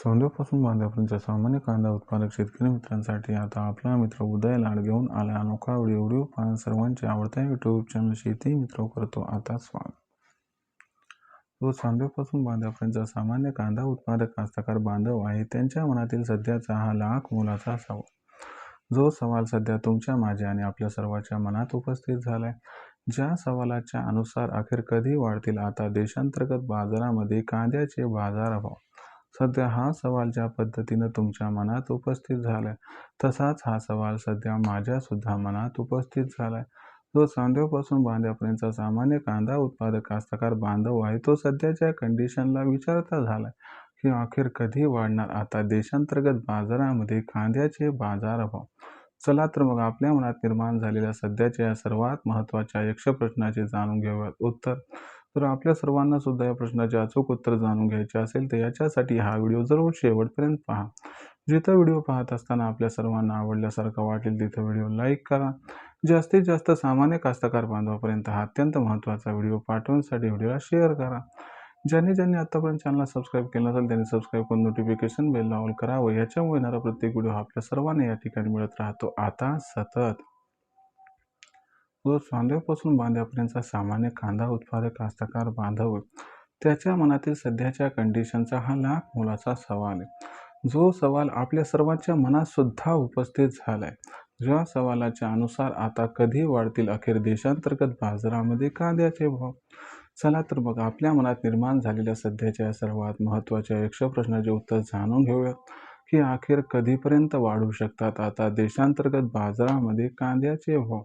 सौंदर्यापासून बांध्यापर्यंतच्या सामान्य कांदा उत्पादक शेतकरी मित्रांसाठी आता आपला मित्र उदय लाड घेऊन आला अनोखा व्हिडिओ पाहून सर्वांचे आवडत्या यूट्यूब चॅनल शेती मित्र करतो आता स्वागत। जो सौंदर्यापासून बांध्यापर्यंतचा सामान्य कांदा उत्पादक कास्तकार बांधव आहे त्यांच्या मनातील सध्याचा हा लाख मोलाचा सवाल, जो सवाल सध्या तुमच्या माझ्या आणि आपल्या सर्वांच्या मनात उपस्थित झालाय। ज्या सवालाच्या अनुसार अखेर कधी वाढतील आता देशांतर्गत बाजारामध्ये कांद्याचे बाजारभाव, सध्या हा सवाल ज्या पद्धतीने तुमच्या मनात उपस्थित झालाय तसाच हा सवाल सध्या माझ्या सुद्धा मनात उपस्थित झालाय। जो सौंदर्यापासून बांध्यापर्यंतचा सामान्य कांदा उत्पादक कास्तकार बांधव आहे तो सध्याच्या कंडिशनला विचारता झालाय की अखेर कधी वाढणार आता देशांतर्गत बाजारामध्ये कांद्याचे बाजारभाव। चला तर मग आपल्या मनात निर्माण झालेल्या सध्याच्या सर्वात महत्त्वाच्या यक्ष प्रश्नाचे जाणून घेऊयात उत्तर। तर आपल्या सर्वांना सुद्धा या प्रश्नाचे अचूक उत्तर जाणून घ्यायचे असेल तर याच्यासाठी हा व्हिडिओ जरूर शेवटपर्यंत पहा। जिथं व्हिडिओ पाहत असताना आपल्या सर्वांना आवडल्यासारखा वाटेल तिथं व्हिडिओ लाईक करा। जास्तीत जास्त सामान्य कास्तकार बांधवापर्यंत हा अत्यंत महत्त्वाचा व्हिडिओ पाठवण्यासाठी व्हिडिओला शेअर करा। ज्यांनी आतापर्यंत चॅनलला सबस्क्राईब केलं नसेल त्यांनी सबस्क्राईब करून नोटिफिकेशन बेलला ऑल करावं, याच्यामुळे येणारा प्रत्येक व्हिडिओ आपल्या सर्वांना या ठिकाणी मिळत राहतो आता सतत। जो सौंदर्यापासून बांध्यापर्यंतचा सामान्य कांदा उत्पादक कास्तकार बांधव त्याच्या मनातील सध्याच्या कंडिशनचा हा लाख मोलाचा सवाल आहे, जो सवाल आपल्या सर्वांच्या मनात सुद्धा उपस्थित झालाय। ज्या सवालाच्या अनुसार आता कधी वाढतील अखेर देशांतर्गत बाजारामध्ये कांद्याचे भाव। चला तर मग आपल्या मनात निर्माण झालेल्या सध्याच्या सर्वात महत्त्वाच्या यक्ष प्रश्नाचे उत्तर जाणून घेऊयात की अखेर कधीपर्यंत वाढू शकतात आता देशांतर्गत बाजारामध्ये कांद्याचे भाव।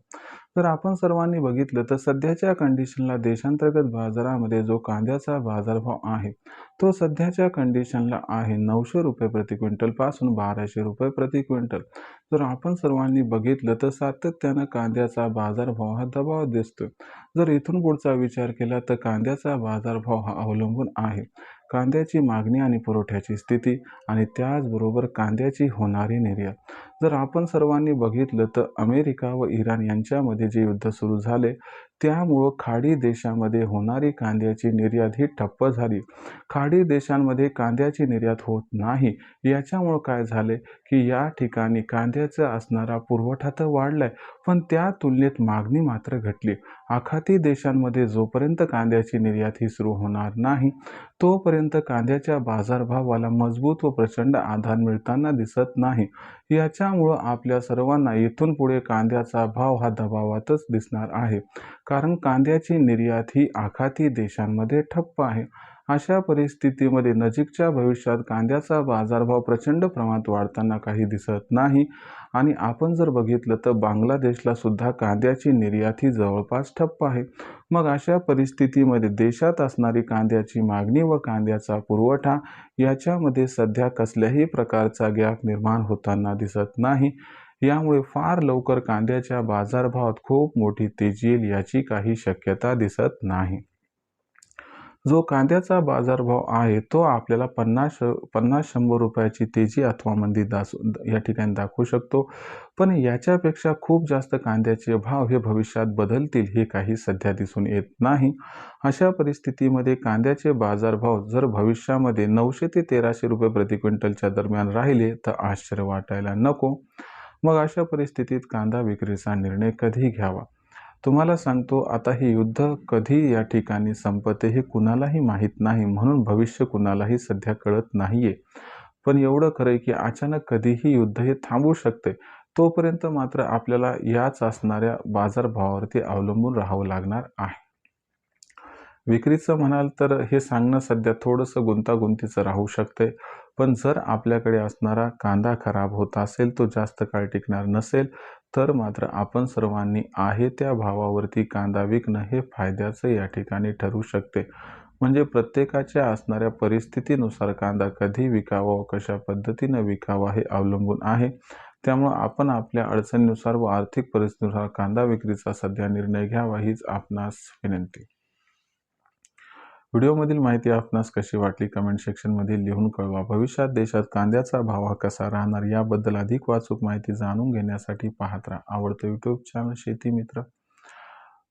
जर आपण सर्वांनी बघितलं तर सध्याच्या कंडिशनला देशांतर्गत बाजारामध्ये जो कांद्याचा बाजारभाव आहे तो सध्याच्या कंडिशनला आहे 900 रुपये प्रति क्विंटल पासून 1200 रुपये प्रति क्विंटल। जर आपण सर्वांनी बघितलं तर सातत्यानं कांद्याचा बाजारभाव हा दबाव दिसतोय। जर इथून पुढचा विचार केला तर कांद्याचा बाजारभाव हा अवलंबून आहे कांद्याची मागणी आणि पुरवठ्याची स्थिती आणि त्याचबरोबर कांद्याची होणारी निर्यात। जर आपण सर्वांनी बघितलं तर अमेरिका व इराण यांच्यामध्ये जे युद्ध सुरू झाले त्यामुळं खाडी देशामध्ये होणारी कांद्याची निर्यात ही ठप्प झाली। खाडी देशांमध्ये कांद्याची निर्यात होत नाही, याच्यामुळं काय झाले की या ठिकाणी कांद्याचा असणारा पुरवठा तर वाढलाय पण त्या तुलनेत मागणी मात्र घटली। आखाती देशांमध्ये जोपर्यंत कांद्याची निर्यात ही सुरू होणार नाही तोपर्यंत कांद्याच्या बाजारभावाला मजबूत व प्रचंड आधार मिळताना दिसत नाही। याच्यामुळं आपल्या सर्वांना इथून पुढे कांद्याचा भाव हा दबावातच दिसणार आहे, कारण कांद्याची निर्यात ही आखाती देशांमध्ये ठप्प आहे। अशा परिस्थितीमध्ये नजीकच्या भविष्यात कांद्याचा बाजारभाव प्रचंड प्रमाणात वाढताना काही दिसत नाही आणि आपण जर बघितलं तर बांगलादेशला सुद्धा कांद्याची निर्यात ही जवळपास ठप्प आहे। मग अशा परिस्थितीमध्ये देशात असणारी कांद्याची मागणी व कांद्याचा पुरवठा याच्यामध्ये सध्या कसल्याही प्रकारचा गॅप निर्माण होताना दिसत नाही। यामुळे फार लवकर कांद्याच्या बाजारभावात खूप मोठी तेजी येईल याची काही शक्यता दिसत नाही। जो कांद्याचा बाजारभाव आहे तो आपल्याला 50-100 रुपयाची तेजी अथवा मंदी या ठिकाणी दाखवू शकतो, पण याच्यापेक्षा खूप जास्त कांद्याचे भाव हे भविष्यात बदलतील हे काही सध्या दिसून येत नाही। अशा परिस्थितीमध्ये कांद्याचे बाजारभाव जर भविष्यामध्ये 900 ते 1300 रुपये प्रति क्विंटलच्या दरम्यान राहिले तर आश्चर्य वाटायला नको। मग अशा परिस्थितीत कांदा विक्रीचा निर्णय कधी घ्यावा? तुम्हाला सांगतो आता हे युद्ध कधी या ठिकाणी संपते हे कुणालाही माहीत नाही, म्हणून भविष्य कुणालाही सध्या कळत नाहीये। पण एवढं खरंय की अचानक कधीही युद्ध हे थांबू शकते, तोपर्यंत मात्र आपल्याला याच असणाऱ्या बाजारभावावरती अवलंबून राहावं लागणार आहे। विक्रीचं म्हणाल तर हे सांगणं सध्या थोडंसं गुंतागुंतीचं राहू शकते, पण जर आपल्याकडे असणारा कांदा खराब होत असेल तो जास्त काळ टिकणार नसेल तर मात्र आपण सर्वांनी आहे त्या भावावरती कांदा विकणं हे फायद्याचं या ठिकाणी ठरू शकते। म्हणजे प्रत्येकाच्या असणाऱ्या परिस्थितीनुसार कांदा कधी विकावा व कशा पद्धतीनं विकावा हे अवलंबून आहे। त्यामुळे आपण आपल्या अडचणीनुसार व आर्थिक परिस्थितीनुसार कांदा विक्रीचा सध्या निर्णय घ्यावा हीच आपणास विनंती। व्हिडिओमधील माहिती आपणास कशी वाटली कमेंट सेक्शनमध्ये लिहून कळवा। भविष्यात देशात कांद्याचा भाव हा कसा राहणार याबद्दल अधिक वाचूक माहिती जाणून घेण्यासाठी पाहत राहा आवडतं यूट्यूब चॅनल शेती मित्र।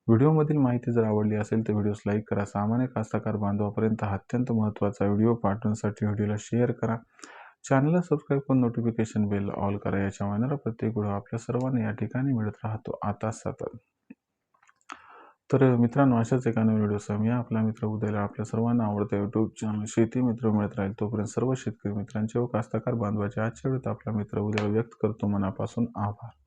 व्हिडिओमधील माहिती जर आवडली असेल तर व्हिडिओस लाईक करा। सामान्य कास्तकार बांधवापर्यंत हा अत्यंत महत्त्वाचा व्हिडिओ पाठवण्यासाठी व्हिडिओला शेअर करा। चॅनलला सबस्क्राईब करून नोटिफिकेशन बेल ऑल करा. याच्यामुळे येणारा प्रत्येक व्हिडिओ आपल्या सर्वांना या ठिकाणी मिळत राहतो आता सतत. तर मित्रांनो, अशाच एका नवीन व्हिडिओसह मी आपला मित्र उदयला आपल्या सर्वांना आवडतं यूट्यूब चॅनल शेती मित्र मिळत राहील. तोपर्यंत सर्व शेतकरी मित्रांचे व कास्तकार बांधवाचे आजच्या व्हिडिओत आपला मित्र उदय व्यक्त करतो मनापासून आभार.